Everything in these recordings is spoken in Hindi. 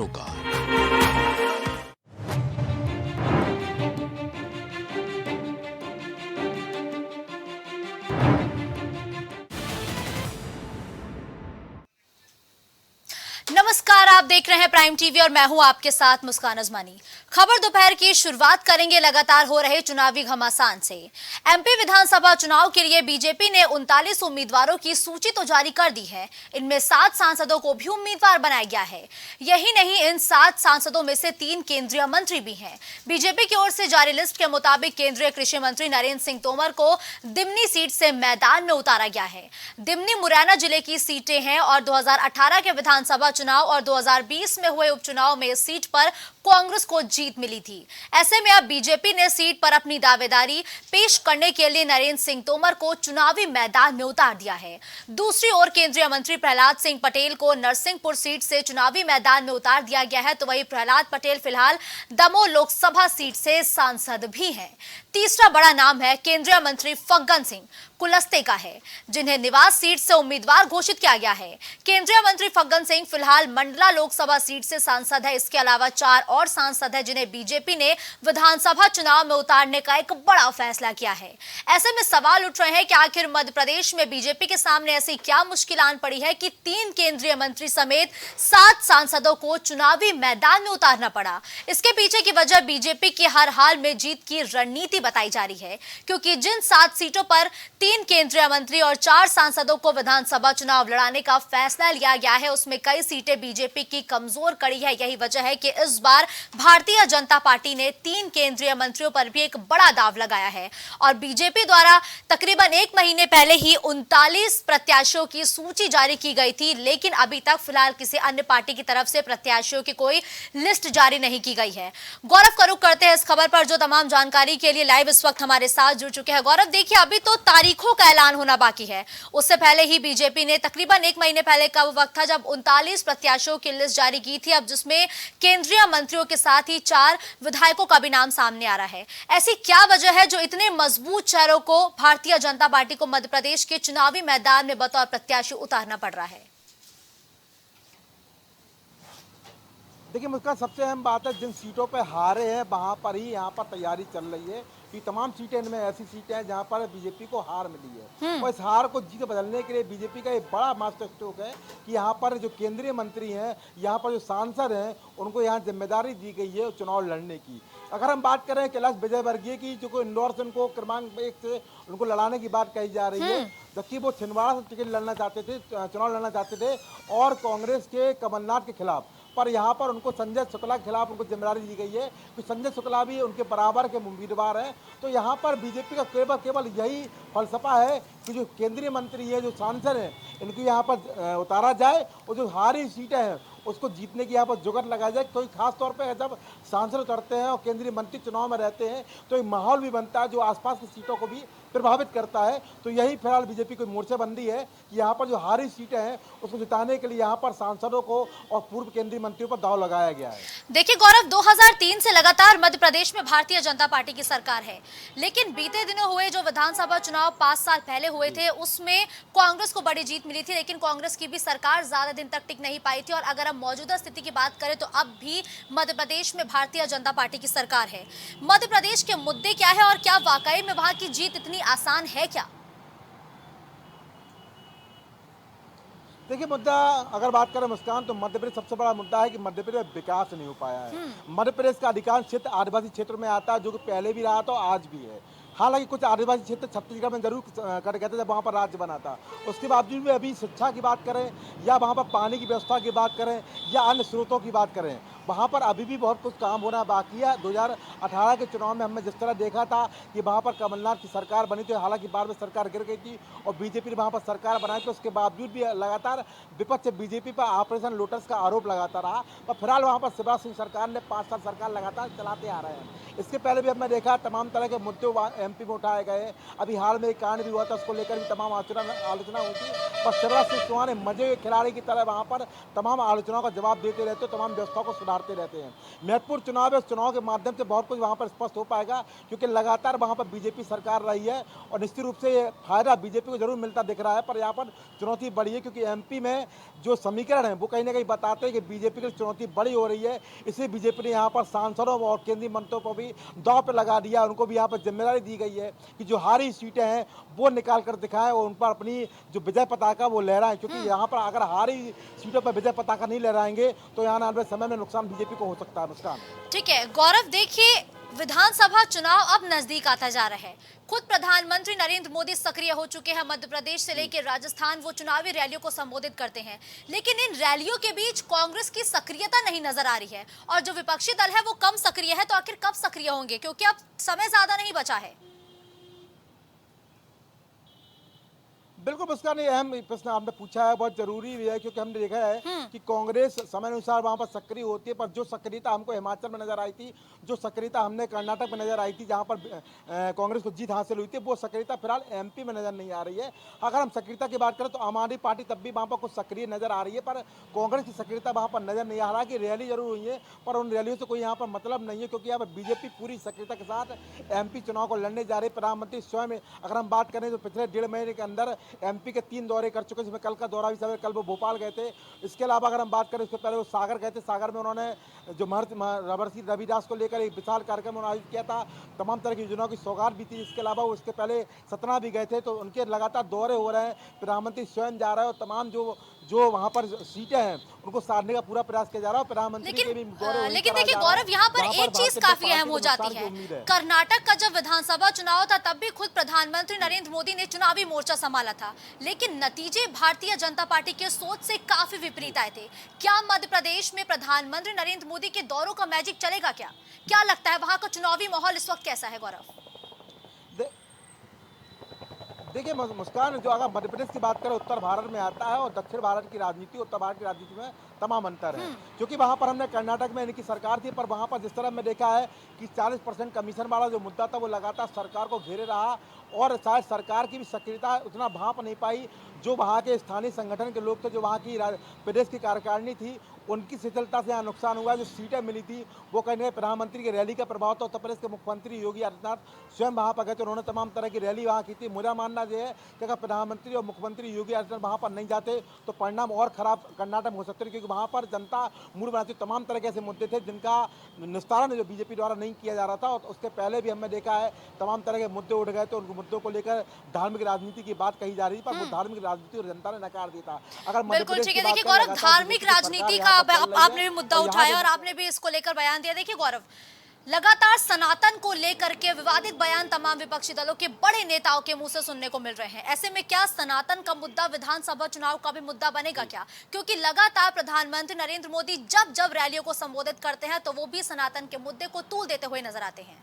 सरोकार। नमस्कार, आप देख रहे हैं प्राइम टीवी और मैं हूं आपके साथ मुस्कान अजमानी। खबर दोपहर की शुरुआत करेंगे लगातार हो रहे चुनावी घमासान से। एमपी विधानसभा चुनाव के लिए बीजेपी ने 39 उम्मीदवारों की सूची तो जारी कर दी है। इनमें 7 सांसदों को भी उम्मीदवार बनाया गया है। यही नहीं, इन 7 सांसदों में से 3 केंद्रीय मंत्री भी हैं। बीजेपी की ओर से जारी लिस्ट के मुताबिक केंद्रीय कृषि मंत्री नरेंद्र सिंह तोमर को दिमनी सीट से मैदान में उतारा गया है। दिमनी मुरैना जिले की सीटें हैं और 2018 के विधानसभा चुनाव और 2020 में हुए उपचुनाव में इस सीट पर कांग्रेस को जीत मिली थी। ऐसे में अब बीजेपी ने सीट पर अपनी दावेदारी पेश करने के लिए नरेंद्र सिंह तोमर को चुनावी मैदान में उतार दिया है। दूसरी ओर केंद्रीय मंत्री प्रहलाद सिंह पटेल को नरसिंहपुर सीट से चुनावी मैदान में उतार दिया गया है, तो वहीं प्रहलाद पटेल फिलहाल दमोह लोकसभा सीट से सांसद भी हैं। तीसरा बड़ा नाम है केंद्रीय मंत्री फग्गन सिंह कुलस्ते का है, जिन्हें निवास सीट से उम्मीदवार घोषित किया गया है। केंद्रीय मंत्री फग्गन सिंह फिलहाल मंडला लोकसभा सीट से सांसद है। इसके अलावा 4 और सांसद हैं जिन्हें बीजेपी ने विधानसभा चुनाव में उतारने का एक बड़ा फैसला किया है। ऐसे में सवाल उठ रहे हैं कि आखिर मध्य प्रदेश में बीजेपी के सामने ऐसी क्या मुश्किल आन पड़ी है कि 3 केंद्रीय मंत्री समेत 7 सांसदों को चुनावी मैदान में उतारना पड़ा। इसके पीछे की वजह बीजेपी की हर हाल में जीत की रणनीति बताई जा रही है, क्योंकि जिन 7 सीटों पर 3 केंद्रीय मंत्री और 4 सांसदों को विधानसभा चुनाव लड़ाने का फैसला लिया गया है, उसमें कई सीटें बीजेपी की कमजोर कड़ी है। यही वजह है कि इस बार भारतीय जनता पार्टी ने 3 केंद्रीय मंत्रियों पर भी एक बड़ा दांव लगाया है और बीजेपी द्वारा तकरीबन 1 महीने पहले ही 39 प्रत्याशियों की सूची जारी की गई थी, लेकिन अभी तक फिलहाल किसी अन्य पार्टी की तरफ से प्रत्याशियों की कोई लिस्ट जारी नहीं की गई है। गौरव का रुख करते हैं इस खबर पर, जो तमाम जानकारी के लिए लाइव इस वक्त हमारे साथ जुड़ चुके हैं। गौरव, देखिए, अभी तो तारीखों का ऐलान होना बाकी है। उससे पहले ही बीजेपी ने तकरीबन 1 महीने पहले का वो वक्त था जब 39 प्रत्याशियों की लिस्ट जारी की थी, अब जिसमें केंद्रीय मंत्रियों के साथ ही 4 विधायकों का भी नाम सामने आ रहा है। ऐसी क्या वजह है जो इतने मजबूत चेहरों को भारतीय जनता पार्टी को मध्य प्रदेश के चुनावी मैदान में बतौर प्रत्याशी उतारना पड़ रहा है? देखिए मुस्कान, सबसे अहम बात है जिन सीटों पर हारे हैं वहाँ पर ही यहाँ पर तैयारी चल रही है कि तमाम सीटें, इनमें ऐसी सीटें हैं जहाँ पर बीजेपी को हार मिली है और इस हार को जीत बदलने के लिए बीजेपी का एक बड़ा मास्टर स्ट्रोक है कि यहाँ पर जो केंद्रीय मंत्री हैं, यहाँ पर जो सांसद हैं, उनको यहाँ जिम्मेदारी दी गई है चुनाव लड़ने की। अगर हम बात करें कैलाश विजयवर्गीय की, जो इंदौर से उनको क्रमांक 1 से उनको लड़ाने की बात कही जा रही है, जबकि वो छिंदवाड़ा से टिकट लड़ना चाहते थे, चुनाव लड़ना चाहते थे और कांग्रेस के कमलनाथ के खिलाफ, पर यहाँ पर उनको संजय शुक्ला के खिलाफ उनको जिम्मेदारी दी गई है कि संजय शुक्ला भी उनके बराबर के उम्मीदवार हैं। तो यहाँ पर बीजेपी का केवल यही फलसफा है कि जो केंद्रीय मंत्री है, जो सांसद हैं, इनको यहाँ पर उतारा जाए और जो हारी सीटें हैं उसको जीतने की यहाँ पर जुगाड़ लगाया जाए। कोई खास तौर पे जब सांसद उतरते हैं और केंद्रीय मंत्री चुनाव में रहते हैं तो एक माहौल भी बनता है जो आसपास की सीटों को भी प्रभावित करता है। तो यही फिलहाल बीजेपी की मोर्चेबंदी है कि यहाँ पर जो हारी सीटें हैं उसको जिताने के लिए यहाँ पर सांसदों को और पूर्व केंद्रीय मंत्रियों पर दाव लगाया गया है। देखिए गौरव, 2003 से लगातार मध्य प्रदेश में भारतीय जनता पार्टी की सरकार है, लेकिन बीते दिनों हुए जो विधानसभा चुनाव 5 साल पहले हुए थे उसमें कांग्रेस को बड़ी जीत मिली थी, लेकिन कांग्रेस की भी सरकार ज्यादा दिन तक टिक नहीं पाई थी। और अगर हम मौजूदा स्थिति की बात करें तो अब भी मध्य प्रदेश में भारतीय जनता पार्टी की सरकार है। मध्य प्रदेश के मुद्दे क्या है और क्या वाकई में वहां की जीत इतनी आसान है क्या? देखिए, मुद्दा अगर बात करें मुस्कान, तो मध्य प्रदेश सबसे बड़ा मुद्दा है कि मध्य प्रदेश में विकास नहीं हो पाया है। मध्य प्रदेश का अधिकांश क्षेत्र आदिवासी क्षेत्र में आता है, जो कि पहले भी रहा था और आज भी है। हालांकि कुछ आदिवासी क्षेत्र छत्तीसगढ़ में जरूर कर गए थे जब वहाँ पर राज्य बना था। उसके बावजूद भी अभी शिक्षा की बात करें या वहाँ पर पानी की व्यवस्था की बात करें या अन्य स्रोतों की बात करें, वहाँ पर अभी भी बहुत कुछ काम होना बाकी है। 2018 के चुनाव में हमने जिस तरह देखा था कि वहाँ पर कमलनाथ की सरकार बनी थी, हालांकि बाद में सरकार गिर गई थी और बीजेपी ने वहाँ पर सरकार बनाई थी। उसके बावजूद भी लगातार विपक्ष बीजेपी पर ऑपरेशन लोटस का आरोप लगाता रहा। पर फिलहाल वहाँ पर शिवराज सिंह सरकार ने 5 साल सरकार लगातार चलाते आ रहे हैं। इसके पहले भी हमने देखा तमाम तरह के मुद्दे एमपी में उठाए गए। अभी हाल में एक कांड भी हुआ था, उसको लेकर भी तमाम आलोचना हुई थी, पर शिवराज सिंह चौहान ने मजे के खिलाड़ी की तरह वहाँ पर तमाम आलोचनाओं का जवाब देते रहते, तमाम व्यवस्थाओं को लड़ाते रहते हैं। महत्वपूर्ण चुनाव है, उस चुनाव के माध्यम से बहुत कुछ वहाँ पर स्पष्ट हो पाएगा, क्योंकि लगातार वहाँ पर बीजेपी सरकार रही है और निश्चित रूप से फायदा बीजेपी को जरूर मिलता दिख रहा है। पर यहाँ पर चुनौती बड़ी है, क्योंकि एमपी में जो समीकरण है वो कहीं ना कहीं बताते हैं कि बीजेपी की चुनौती बड़ी हो रही है। इसलिए बीजेपी ने यहाँ पर सांसदों और केंद्रीय मंत्रियों को भी दांव पे लगा दिया। उनको भी यहाँ पर जिम्मेदारी दी गई है कि जो हारी सीटें हैं वो निकाल कर दिखाएं और उन पर अपनी जो विजय पताका वो लहराएं, क्योंकि यहाँ पर अगर हारी सीटों पर विजय पताका नहीं लहराएंगे तो यहाँ आने वाले समय में नुकसान बीजेपी को हो सकता है। नुकसान ठीक है गौरव, देखिए विधानसभा चुनाव अब नजदीक आता जा रहा है। खुद प्रधानमंत्री नरेंद्र मोदी सक्रिय हो चुके हैं। मध्य प्रदेश से लेकर राजस्थान वो चुनावी रैलियों को संबोधित करते हैं, लेकिन इन रैलियों के बीच कांग्रेस की सक्रियता नहीं नजर आ रही है और जो विपक्षी दल है वो कम सक्रिय है। तो आखिर कब सक्रिय होंगे, क्योंकि अब समय ज्यादा नहीं बचा है। बिल्कुल मुस्कान, ये अहम प्रश्न आपने पूछा है, बहुत जरूरी भी है, क्योंकि हमने देखा है कि कांग्रेस समय अनुसार वहां पर सक्रिय होती है, पर जो सक्रियता हमको हिमाचल में नजर आई थी, जो सक्रियता हमने कर्नाटक में नजर आई थी जहां पर कांग्रेस को जीत हासिल हुई थी, वो सक्रियता फिलहाल एमपी में नजर नहीं आ रही है। अगर हम सक्रियता की बात करें तो आम आदमी पार्टी तब भी वहां पर कुछ सक्रिय नजर आ रही है, पर कांग्रेस की सक्रियता वहां पर नजर नहीं आ रहा। कि रैली जरूर हुई है पर उन रैलियों से कोई यहाँ पर मतलब नहीं है, क्योंकि यहाँ पर बीजेपी पूरी सक्रियता के साथ एमपी चुनाव को लड़ने जा रही है। प्रधानमंत्री स्वयं, अगर हम बात करें तो पिछले 1.5 महीने के अंदर एमपी के 3 दौरे कर चुके हैं, जिसमें कल का दौरा भी सब, कल वो भोपाल गए थे। इसके अलावा अगर हम बात करें उससे पहले वो सागर गए थे। सागर में उन्होंने जो महर्षि रविदास को लेकर एक विशाल कार्यक्रम आयोजित किया था, तमाम तरह की योजनाओं की सौगात भी थी। इसके अलावा वो इसके पहले सतना भी गए थे। तो उनके लगातार दौरे हो रहे हैं, प्रधानमंत्री स्वयं जा रहे हैं और तमाम जो जो वहाँ पर सीटें हैं उनको साधने का पूरा प्रयास किया जा रहा है। प्रधानमंत्री के भी दौरे लेकिन देखिए गौरव, यहाँ पर एक चीज काफी अहम हो जाती है। कर्नाटक का जब विधानसभा चुनाव था तब भी खुद प्रधानमंत्री नरेंद्र मोदी ने चुनावी मोर्चा संभाला था, लेकिन नतीजे भारतीय जनता पार्टी के सोच से काफी विपरीत आए थे। क्या मध्य प्रदेश में प्रधानमंत्री नरेंद्र मोदी के दौरों का मैजिक चलेगा? क्या लगता है वहां का चुनावी माहौल इस वक्त कैसा है गौरव? देखिए मुस्कान, जो अगर मध्य प्रदेश की बात करें, उत्तर भारत में आता है और दक्षिण भारत की राजनीति, उत्तर भारत की राजनीति में तमाम अंतर है। क्योंकि वहाँ पर हमने कर्नाटक में इनकी सरकार थी, पर वहाँ पर जिस तरह मैं देखा है कि 40% कमीशन वाला जो मुद्दा था वो लगातार सरकार को घेरे रहा और शायद सरकार की भी सक्रियता उतना भांप नहीं पाई। जो वहाँ के स्थानीय संगठन के लोग थे, जो वहाँ की प्रदेश की कार्यकारिणी थी, उनकी शिथिलता से यहाँ नुकसान हुआ। जो सीटें मिली थी वो कहीं ना कहीं प्रधानमंत्री की रैली का प्रभाव था। उत्तर प्रदेश के मुख्यमंत्री योगी आदित्यनाथ स्वयं वहाँ पर गए थे, उन्होंने तमाम तरह की रैली वहाँ की थी। मेरा मानना यह है कि अगर प्रधानमंत्री और मुख्यमंत्री योगी आदित्यनाथ वहाँ पर नहीं जाते तो परिणाम और खराब कर्नाटक में हो सकते थे, क्योंकि वहाँ पर जनता मूड बनाती। तमाम तरह के ऐसे मुद्दे थे जिनका निस्तारण जो बीजेपी द्वारा नहीं किया जा रहा था, और उसके पहले भी हमने देखा है तमाम तरह के मुद्दे उठ गए थे। उन मुद्दों को लेकर धार्मिक राजनीति की बात कही जा रही थी, पर वो धार्मिक राजनीति और जनता ने नकार दिया था। अगर बिल्कुल ठीक है। देखिए गौरव, धार्मिक राजनीति का आपने भी मुद्दा उठाया और आपने भी इसको लेकर बयान दिया। देखिए गौरव, लगातार सनातन को लेकर के विवादित बयान तमाम विपक्षी दलों के बड़े नेताओं के मुंह से सुनने को मिल रहे हैं। ऐसे में क्या सनातन का मुद्दा विधानसभा चुनाव का भी मुद्दा बनेगा क्या? क्योंकि लगातार प्रधानमंत्री नरेंद्र मोदी जब जब रैलियों को संबोधित करते हैं तो वो भी सनातन के मुद्दे को तूल देते हुए नजर आते हैं।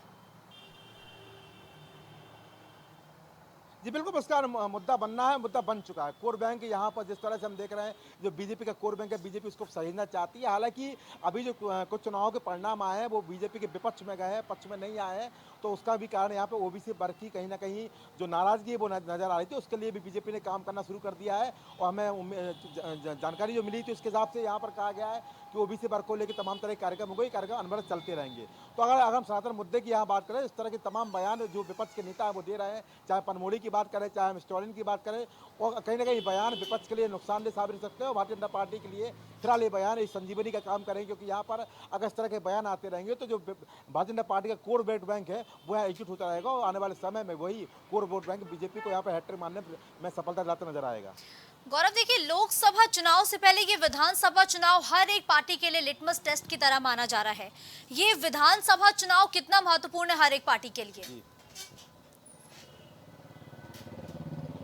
जी बिल्कुल, उसका मुद्दा बनना है, मुद्दा बन चुका है। कोर बैंक यहाँ पर जिस तरह से हम देख रहे हैं, जो बीजेपी का कोर बैंक है, बीजेपी उसको सहेजना चाहती है। हालांकि अभी जो कुछ चुनावों के परिणाम आए हैं वो बीजेपी के विपक्ष में गए हैं, पक्ष में नहीं आए हैं। तो उसका भी कारण यहाँ पे ओबीसी वर्ग की कहीं ना कहीं जो नाराजगी है वो नजर आ रही थी। उसके लिए भी बीजेपी ने काम करना शुरू कर दिया है और हमें जानकारी जो मिली थी उसके हिसाब से यहाँ पर कहा गया है कि ओबीसी वर्ग को लेकर तमाम तरह के कार्यक्रम हो गए, कार्यक्रम अनवरत चलते रहेंगे। तो अगर हम सनातन मुद्दे की यहाँ बात करें, इस तरह के तमाम बयान जो विपक्ष के नेता है वो दे रहे हैं, चाहे पनमोड़ी की बात करें, चाहे हम स्टॉलिन की बात करें, और कहीं ना कहीं बयान विपक्ष के लिए नुकसानदेह साबित हो सकते हैं। और भारतीय जनता पार्टी के लिए फिलहाल ये बयान इस संजीवनी का काम करेंगे, क्योंकि यहाँ पर अगर इस तरह के बयान आते रहेंगे तो जो भारतीय जनता पार्टी का कोर वोट बैंक है वो यहाँ एकजुट होता रहेगा और आने वाले समय में वही कोर वोट बैंक बीजेपी को यहाँ पर हैट्रिक मारने में सफलता दिलाते नजर आएगा। गौरव, देखिए लोकसभा चुनाव से पहले ये विधानसभा चुनाव हर एक पार्टी के लिए लिटमस टेस्ट की तरह माना जा रहा है। ये विधानसभा चुनाव कितना महत्वपूर्ण है हर एक पार्टी के लिए?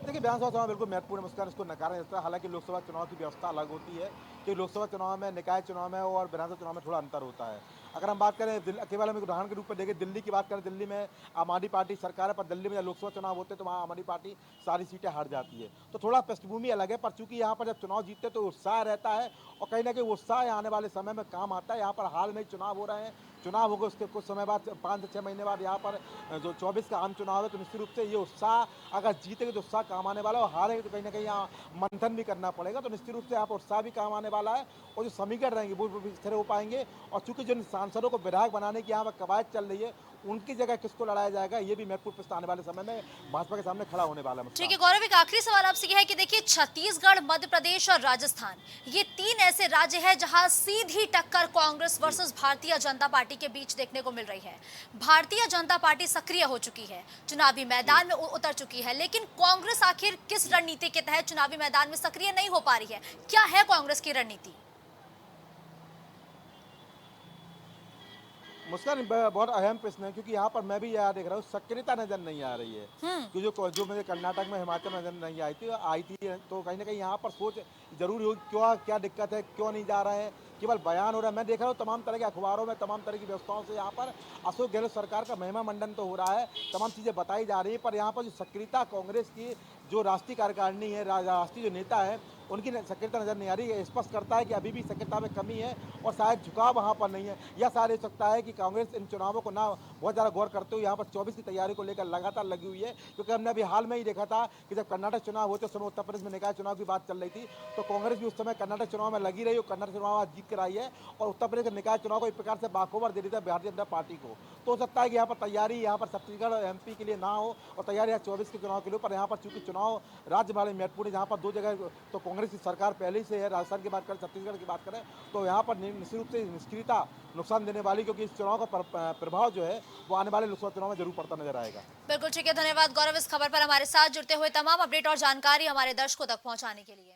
देखिए विधानसभा चुनाव बिल्कुल महत्वपूर्ण है, मुस्कान इसको नकारा नहीं जाता। हालांकि लोकसभा चुनाव की व्यवस्था अलग होती है कि लोकसभा चुनाव में, निकाय चुनाव में और विधानसभा चुनाव में थोड़ा अंतर होता है। अगर हम बात करें केवल हम एक उदाहरण के रूप में देखें, दिल्ली की बात करें, दिल्ली में आम आदमी पार्टी सरकार है, पर दिल्ली में जब लोकसभा चुनाव होते हैं तो वहाँ आम आदमी पार्टी सारी सीटें हार जाती है। तो थोड़ा पृष्ठभूमि अलग है, पर चूंकि यहाँ पर जब चुनाव जीतते तो उत्साह रहता है और कहीं ना कहीं उत्साह आने वाले समय में काम आता है। यहाँ पर हाल में चुनाव हो रहे हैं, चुनाव होगा उसके कुछ समय बाद 5 से 6 महीने बाद यहाँ पर जो 24 का आम चुनाव है, तो निश्चित रूप से ये उत्साह अगर जीतेंगे तो उत्साह काम आने वाला है और हारेंगे तो कहीं ना कहीं यहाँ मंथन भी करना पड़ेगा। तो निश्चित रूप से यहाँ पर उत्साह भी काम आने वाला है और जो समीकरण रहेंगे वो भी स्थिर हो पाएंगे। और चूंकि जिन सांसदों को विधायक बनाने की यहाँ पर कवायद चल रही है, उनकी जगह किसको लड़ाया जाएगा, ये भी महत्वपूर्ण प्रश्न आने वाले समय में भाजपा के सामने खड़ा होने वाला है। ठीक है गौरव, एक आखिरी सवाल आपसे यह है कि देखिए छत्तीसगढ़, मध्य प्रदेश और राजस्थान, ये तीन ऐसे राज्य हैं जहां सीधी टक्कर कांग्रेस वर्सेस भारतीय जनता पार्टी के बीच देखने को मिल रही है। भारतीय जनता पार्टी सक्रिय हो चुकी है, चुनावी मैदान में उतर चुकी है, लेकिन कांग्रेस आखिर किस रणनीति के तहत चुनावी मैदान में सक्रिय नहीं हो पा रही है? क्या है कांग्रेस की रणनीति? मुस्कान बहुत अहम प्रश्न है, क्योंकि यहाँ पर मैं भी यह देख रहा हूँ सक्रियता नजर नहीं आ रही है। कि जो मुझे कर्नाटक में, हिमाचल में नजर नहीं आई थी तो कहीं ना कहीं यहाँ पर सोच जरूर होगी क्यों, क्या दिक्कत है, क्यों नहीं जा रहे हैं, केवल बयान हो रहा है। मैं देख रहा हूँ तमाम तरह के अखबारों में, तमाम तरह की व्यवस्थाओं से यहाँ पर अशोक गहलोत सरकार का महिमा मंडन तो हो रहा है, तमाम चीज़ें बताई जा रही है, पर यहाँ पर जो सक्रियता कांग्रेस की जो राष्ट्रीय कार्यकारिणी है, राष्ट्रीय जो नेता है, उनकी सक्रियता नजर नहीं आ रही है। स्पष्ट करता है कि अभी भी सक्रियता में कमी है और शायद झुकाव वहाँ पर नहीं है। यह शायद हो सकता है कि कांग्रेस इन चुनावों को ना बहुत ज़्यादा गौर करते हुए यहाँ पर 24 की तैयारी को लेकर लगातार लगी हुई है। क्योंकि हमने अभी हाल में ही देखा था कि जब कर्नाटक चुनाव होते उस समय उत्तर प्रदेश में निकाय चुनाव की बात चल रही थी, तो कांग्रेस भी उस समय कर्नाटक चुनाव में लगी रही और कर्नाटक चुनाव आज जीत कर आई है और उत्तर प्रदेश के निकाय चुनाव को एक प्रकार से बाखबर दे देता है भारतीय जनता पार्टी को। तो हो सकता है कि यहाँ पर तैयारी यहाँ पर छत्तीसगढ़ और MP के लिए ना हो और तैयारी यहाँ 24 के चुनाव के लिए, पर यहाँ पर चूंकि चुनाव राज्य वाले महत्वपूर्ण है, जहाँ पर दो जगह तो कांग्रेस की सरकार पहले से है, राजस्थान की बात करें, छत्तीसगढ़ की बात करें, तो यहाँ पर निश्चित रूप से निष्क्रियता नुकसान देने वाली, क्योंकि इस चुनाव का प्रभाव जो है वो आने वाले लोकसभा चुनाव में जरूर पड़ता नजर आएगा। बिल्कुल ठीक है, धन्यवाद गौरव इस खबर पर हमारे साथ जुड़ते हुए तमाम अपडेट और जानकारी हमारे दर्शकों तक पहुंचाने के लिए।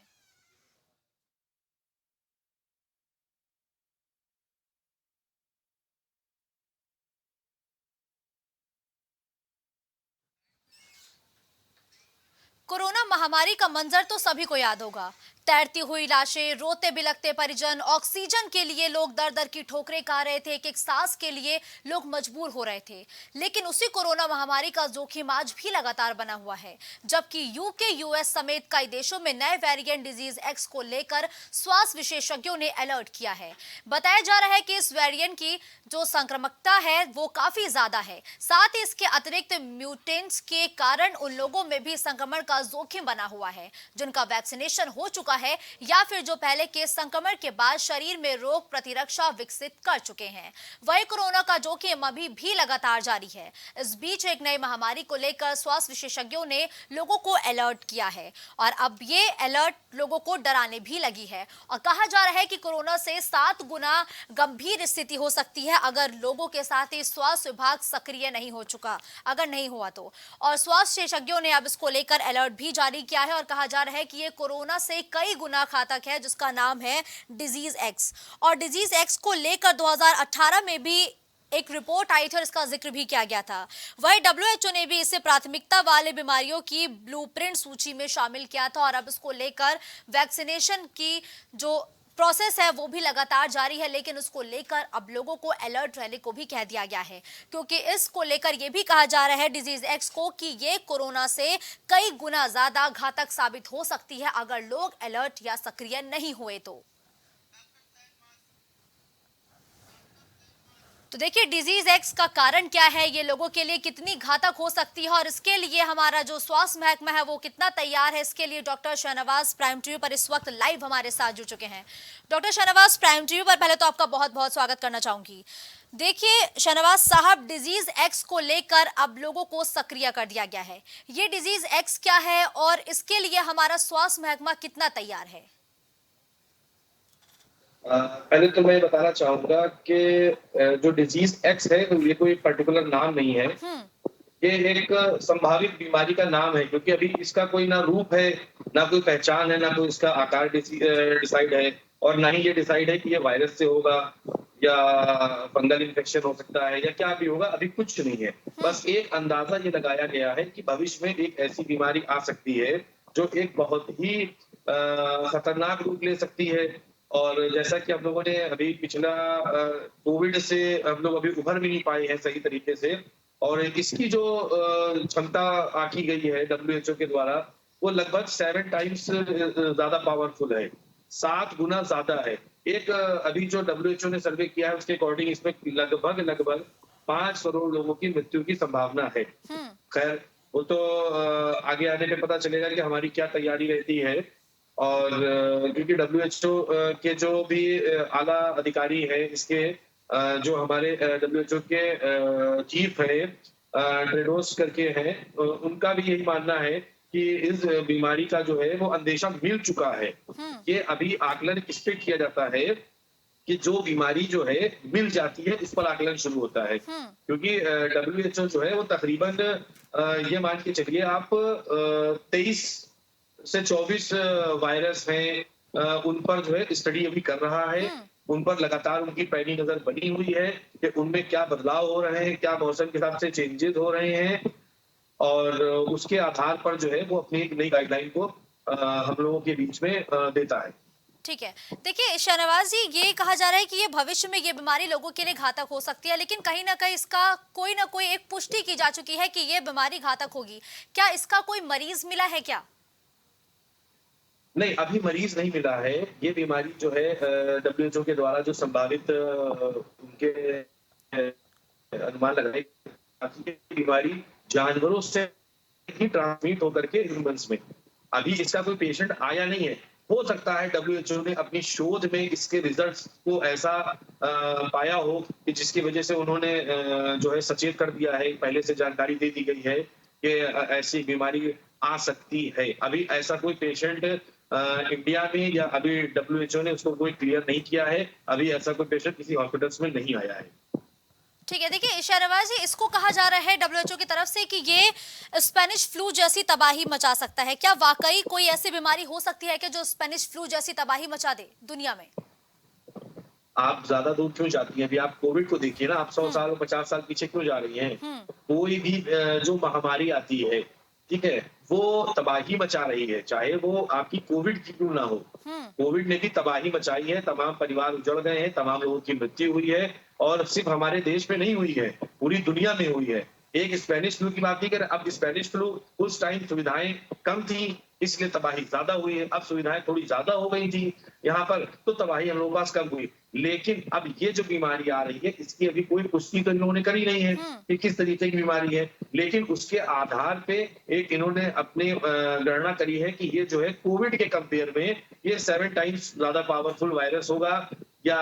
कोरोना महामारी का मंजर तो सभी को याद होगा। तैरती हुई लाशें, रोते बिलखते परिजन, ऑक्सीजन के लिए लोग दर दर की ठोकरें खा रहे थे, एक एक सांस के लिए लोग मजबूर हो रहे थे। लेकिन उसी कोरोना महामारी का जोखिम आज भी लगातार बना हुआ है, जबकि यूके, US समेत कई देशों में नए वेरिएंट डिजीज X को लेकर स्वास्थ्य विशेषज्ञों ने अलर्ट किया है। बताया जा रहा है कि इस वेरिएंट की जो संक्रामकता है वो काफी ज्यादा है, साथ ही इसके अतिरिक्त म्यूटेंट्स के कारण उन लोगों में भी संक्रमण का जोखिम बना हुआ है जिनका वैक्सीनेशन हो चुका है या फिर जो पहले के संक्रमण के बाद शरीर में रोग प्रतिरक्षा विकसित कर चुके हैं। वही कोरोना का जोखिम अभी भी लगातार जारी है। इस बीच एक नई महामारी को लेकर स्वास्थ्य विशेषज्ञों ने लोगों को अलर्ट किया है और अब ये अलर्ट लोगों को डराने भी लगी है और कहा जा रहा है कि कोरोना से 7 गुना गंभीर स्थिति हो सकती है अगर लोगों के साथ ही स्वास्थ्य विभाग सक्रिय नहीं हो चुका, अगर नहीं हुआ तो। और स्वास्थ्य विशेषज्ञों ने अब इसको लेकर अलर्ट भी जारी किया है और कहा जा रहा है कि ये कोरोना से कई गुना घातक है, जिसका नाम है डिजीज X। और डिजीज X को लेकर 2018 में भी एक रिपोर्ट आई थी और इसका जिक्र भी किया गया था। वही WHO ने भी इसे प्राथमिकता वाले बीमारियों की ब्लूप्रिंट सूची में शामिल किया था और अब इसको लेकर वैक्सीनेशन की जो प्रोसेस है वो भी लगातार जारी है, लेकिन उसको लेकर अब लोगों को अलर्ट रहने को भी कह दिया गया है, क्योंकि इसको लेकर ये भी कहा जा रहा है डिजीज X को कि ये कोरोना से कई गुना ज्यादा घातक साबित हो सकती है अगर लोग अलर्ट या सक्रिय नहीं हुए तो देखिए डिजीज X का कारण क्या है, ये लोगों के लिए कितनी घातक हो सकती है और इसके लिए हमारा जो स्वास्थ्य महकमा है वो कितना तैयार है, इसके लिए डॉक्टर शाहनवाज प्राइम टीवी पर इस वक्त लाइव हमारे साथ जुड़ चुके हैं। डॉक्टर शाहनवाज प्राइम टीवी पर पहले तो आपका बहुत बहुत स्वागत करना चाहूंगी। देखिए शाहनवाज साहब, डिजीज X को लेकर अब लोगों को सक्रिय कर दिया गया है। ये डिजीज X क्या है और इसके लिए हमारा स्वास्थ्य महकमा कितना तैयार है? पहले तो मैं बताना चाहूंगा कि जो डिजीज X है तो ये कोई पर्टिकुलर नाम नहीं है, ये एक संभावित बीमारी का नाम है, क्योंकि अभी इसका कोई ना रूप है, ना कोई पहचान है, ना कोई इसका आकार डिसाइड है और ना ही ये डिसाइड है कि ये वायरस से होगा या फंगल इन्फेक्शन हो सकता है या क्या भी होगा, अभी कुछ नहीं है। बस एक अंदाजा ये लगाया गया है कि भविष्य में एक ऐसी बीमारी आ सकती है जो एक बहुत ही खतरनाक रूप ले सकती है। और जैसा कि हम लोगों ने अभी पिछला कोविड से हम लोग अभी उभर भी नहीं पाए हैं सही तरीके से, और इसकी जो क्षमता आकी गई है WHO के द्वारा वो लगभग 7 टाइम्स ज्यादा पावरफुल है, 7 गुना ज्यादा है। एक अभी जो WHO ने सर्वे किया है उसके अकॉर्डिंग इसमें लगभग 5 करोड़ लोगों की मृत्यु की संभावना है। खैर वो तो आगे आने में पता चलेगा कि हमारी क्या तैयारी रहती है। और क्योंकि डब्ल्यूएचओ के जो भी आला अधिकारी हैं इसके, जो हमारे डब्ल्यूएचओ के चीफ है टेड्रोस करके हैं, उनका भी यही मानना है कि इस बीमारी का जो है वो अंदेशा मिल चुका है। ये अभी आकलन इस पे किया जाता है कि जो बीमारी जो है मिल जाती है उस पर आकलन शुरू होता है, क्योंकि डब्ल्यूएचओ जो है वो तकरीबन ये मान के चलिए आप 23 से 24 वायरस हैं, उन पर जो है स्टडी अभी कर रहा है। उन पर लगातार उनकी पैनी नजर बनी हुई है कि उनमें क्या बदलाव हो रहे हैं, क्या मौसम के हिसाब से चेंजेस हो रहे हैं, और उसके आधार पर जो है वो अपनी एक नई गाइडलाइन को हम लोगों के बीच में देता है। ठीक है, देखिए शाहनवाज जी, ये कहा जा रहा है कि ये भविष्य में ये बीमारी लोगों के लिए घातक हो सकती है, लेकिन कहीं ना कहीं इसका कोई ना कोई एक पुष्टि की जा चुकी है कि ये बीमारी घातक होगी। क्या इसका कोई मरीज मिला है क्या? नहीं, अभी मरीज नहीं मिला है। ये बीमारी जो है डब्ल्यूएचओ के द्वारा जो संभावित उनके अनुमान लगाए, ये बीमारी जानवरों से ही ट्रांसमिट होकर के ह्यूमंस में, अभी इसका कोई पेशेंट आया नहीं है। हो सकता है डब्ल्यूएचओ ने अपनी शोध में इसके रिजल्ट्स को ऐसा पाया हो कि जिसकी वजह से उन्होंने जो है सचेत कर दिया है, पहले से जानकारी दे दी गई है कि ऐसी बीमारी आ सकती है। अभी ऐसा कोई पेशेंट इंडिया में या अभी डब्ल्यूएचओ ने उसको कोई क्लियर नहीं किया है, अभी ऐसा कोई पेशेंट किसी हॉस्पिटल्स में नहीं आया है। ठीक है, देखिए शाहनवाज जी, इसको कहा जा रहा है डब्ल्यूएचओ की तरफ से कि ये स्पेनिश फ्लू जैसी तबाही मचा सकता है। क्या वाकई कोई ऐसी बीमारी हो सकती है कि जो स्पेनिश फ्लू जैसी तबाही मचा दे दुनिया में? आप ज्यादा दूर क्यों जाती हैं? अभी आप कोविड को देखिए ना, आप 100 साल 50 साल पीछे क्यों जा रही हैं? कोई भी जो महामारी आती है, ठीक है, वो तबाही मचा रही है, चाहे वो आपकी कोविड की क्यों ना हो। कोविड ने भी तबाही मचाई है, तमाम परिवार उजड़ गए हैं, तमाम लोगों की मृत्यु हुई है, और सिर्फ हमारे देश में नहीं हुई है, पूरी दुनिया में हुई है। एक स्पेनिश फ्लू की बात नहीं कर, अब स्पेनिश फ्लू उस टाइम सुविधाएं कम थी इसलिए तबाही ज्यादा हुई है, अब सुविधाएं थोड़ी ज्यादा हो गई थी यहाँ पर, तो तबाही हम लोगों के पास कम हुई। लेकिन अब ये जो बीमारी आ रही है इसकी अभी कोई पुष्टि तो इन्होंने करी नहीं है कि किस तरीके की बीमारी है, लेकिन उसके आधार पे एक इन्होंने अपने गणना करी है कि ये जो है कोविड के कंपेयर में ये 7 टाइम्स ज्यादा पावरफुल वायरस होगा या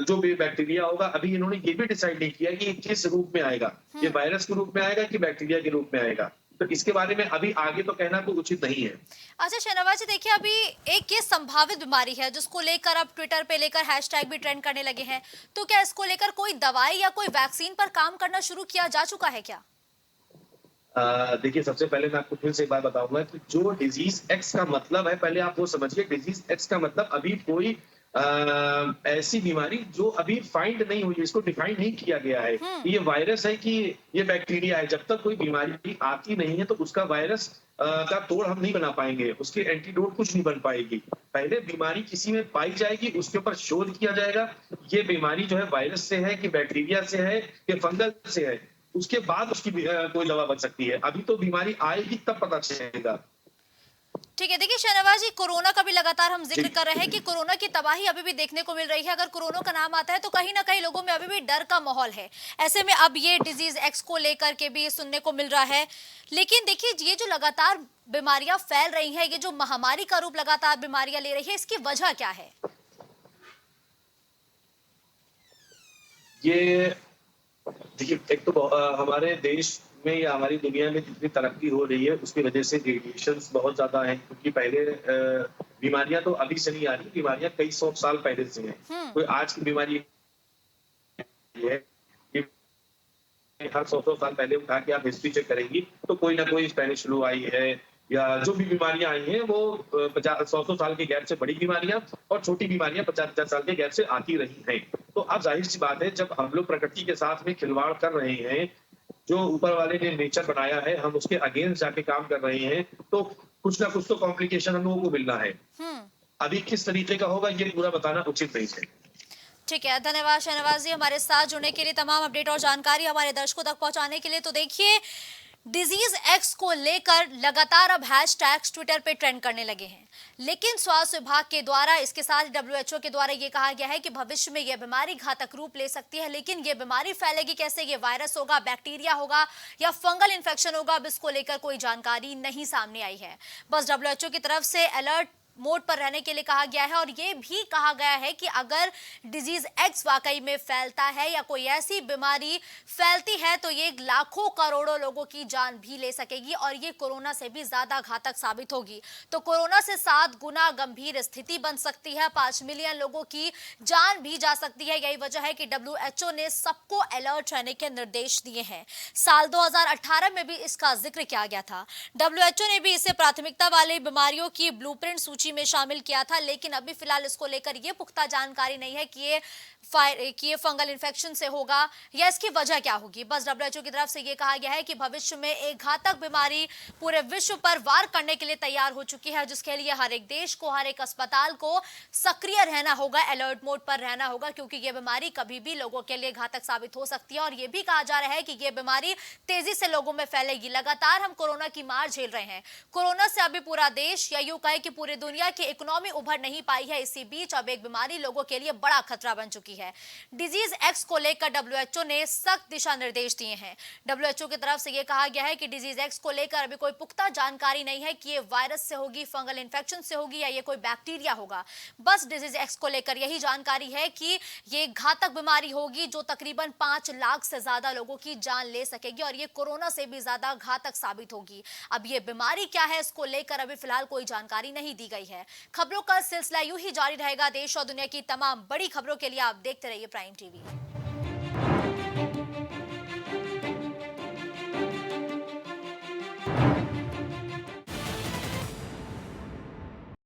जो भी बैक्टीरिया होगा। अभी इन्होंने ये भी डिसाइड नहीं किया कि किस रूप में आएगा, ये वायरस के रूप में आएगा कि बैक्टीरिया के रूप में आएगा, तो इसके बारे में अभी आगे तो कहना तो उचित नहीं है। अच्छा शाहनवाज जी, देखिए अभी एक ये संभावित बीमारी है जिसको लेकर अब ट्विटर पे लेकर हैशटैग भी ट्रेंड करने लगे हैं, तो क्या इसको लेकर कोई दवाई या कोई वैक्सीन पर काम करना शुरू किया जा चुका है क्या? देखिए, सबसे पहले मैं आपको फिर से एक बात बताऊंगा कि जो डिजीज एक्स का मतलब है, पहले आप वो समझिए। डिजीज एक्स का मतलब अभी कोई ऐसी बीमारी जो अभी फाइंड नहीं हुई है, इसको डिफाइन नहीं किया गया है कि ये वायरस है कि ये बैक्टीरिया है। जब तक कोई बीमारी आती नहीं है तो उसका वायरस का तोड़ हम नहीं बना पाएंगे, उसके एंटीडोट कुछ नहीं बन पाएगी। पहले बीमारी किसी में पाई जाएगी, उसके ऊपर शोध किया जाएगा, ये बीमारी जो है वायरस से है कि बैक्टीरिया से है कि फंगल से है, उसके बाद उसकी कोई दवा बन सकती है। अभी तो बीमारी आएगी तब पता चलेगा। ठीक है, देखिए शाहनवाज जी, कोरोना का भी लगातार हम जिक्र कर रहे हैं कि कोरोना की तबाही अभी भी देखने को मिल रही है। अगर कोरोना का नाम आता है तो कहीं ना कहीं लोगों में अभी भी डर का माहौल है। ऐसे में अब ये डिजीज एक्स को लेकर के भी सुनने को मिल रहा है, लेकिन देखिए ये जो लगातार बीमारियां फैल रही है, ये जो महामारी का रूप लगातार बीमारियां ले रही है, इसकी वजह क्या है? ये देखिए, एक तो हमारे देश में या हमारी दुनिया में जितनी तरक्की हो रही है उसकी वजह से रेडिएशंस बहुत ज्यादा हैं, क्योंकि पहले बीमारियां तो अभी से नहीं आ रही, बीमारियां कई 100 साल पहले से हैं। कोई आज की बीमारी है, हर 100 साल पहले उठा के आप हिस्ट्री चेक करेंगी तो कोई ना कोई स्पेनिश फ्लू आई है, या जो भी बीमारियां आई हैं वो 100 साल के गैप से बड़ी बीमारियां और छोटी बीमारियां 50 साल के गैप से आती रही हैं। तो अब जाहिर सी बात है, जब हम लोग प्रकृति के साथ में खिलवाड़ कर रहे हैं, जो ऊपर वाले ने नेचर बनाया है, हम उसके अगेंस्ट जाके काम कर रहे हैं, तो कुछ ना कुछ तो कॉम्प्लिकेशन हम लोगों को मिलना है। अभी किस तरीके का होगा ये पूरा बताना उचित नहीं है। ठीक है, धन्यवाद शाहनवाज जी हमारे साथ जुड़ने के लिए, तमाम अपडेट और जानकारी हमारे दर्शकों तक पहुंचाने के लिए। तो देखिए, डिजीज एक्स को लेकर लगातार अब हैशटैग्स ट्विटर पे ट्रेंड करने लगे हैं, लेकिन स्वास्थ्य विभाग के द्वारा, इसके साथ डब्ल्यूएचओ के द्वारा ये कहा गया है कि भविष्य में यह बीमारी घातक रूप ले सकती है, लेकिन ये बीमारी फैलेगी कैसे, ये वायरस होगा, बैक्टीरिया होगा या फंगल इन्फेक्शन होगा, अब इसको लेकर कोई जानकारी नहीं सामने आई है। बस डब्ल्यूएचओ की तरफ से अलर्ट मोड पर रहने के लिए कहा गया है और ये भी कहा गया है कि अगर डिजीज एक्स वाकई में फैलता है या कोई ऐसी बीमारी फैलती है तो ये लाखों करोड़ों लोगों की जान भी ले सकेगी और ये कोरोना से भी ज्यादा घातक साबित होगी। तो कोरोना से 7 गुना गंभीर स्थिति बन सकती है, 5 मिलियन लोगों की जान भी जा सकती है। यही वजह है कि WHO ने सबको अलर्ट रहने के निर्देश दिए हैं। साल 2018 में भी इसका जिक्र किया गया था। WHO ने भी इसे प्राथमिकता वाली बीमारियों की ब्लूप्रिंट सूची में शामिल किया था, लेकिन अभी फिलहाल इसको लेकर यह पुख्ता जानकारी नहीं है कि ये फंगल इन्फेक्शन से होगा या इसकी वजह क्या होगी। बस WHO की तरफ से यह कहा गया है कि भविष्य में एक घातक बीमारी पूरे विश्व पर वार करने के लिए तैयार हो चुकी है, जिसके लिए हर एक देश को, हर एक अस्पताल को सक्रिय रहना होगा, अलर्ट मोड पर रहना होगा, क्योंकि यह बीमारी कभी भी लोगों के लिए घातक साबित हो सकती है। और यह भी कहा जा रहा है कि यह बीमारी तेजी से लोगों में फैलेगी। लगातार हम कोरोना की मार झेल रहे हैं। कोरोना से अभी पूरा देश या यूं कहे कि पूरी दुनिया की इकोनॉमी उभर नहीं पाई है। इसी बीच अब एक बीमारी लोगों के लिए बड़ा खतरा बन चुकी है। डिजीज एक्स को लेकर WHO ने सख्त दिशा निर्देश दिए हैं। WHO की तरफ से यह कहा गया है कि डिजीज एक्स को लेकर अभी कोई पुख्ता जानकारी नहीं है कि ये वायरस से होगी, फंगल इन्फेक्शन से होगी या ये कोई बैक्टीरिया होगा। बस डिजीज एक्स को लेकर यही जानकारी है कि ये घातक बीमारी होगी जो तकरीबन 5 लाख से ज्यादा लोगों की जान ले सकेगी और ये कोरोना से भी ज्यादा घातक साबित होगी। अब ये बीमारी क्या है, इसको लेकर अभी फिलहाल कोई जानकारी नहीं दी गई है। खबरों का सिलसिला यूं ही जारी रहेगा। देश और दुनिया की तमाम बड़ी खबरों के लिए आप देखते रहिए प्राइम टीवी।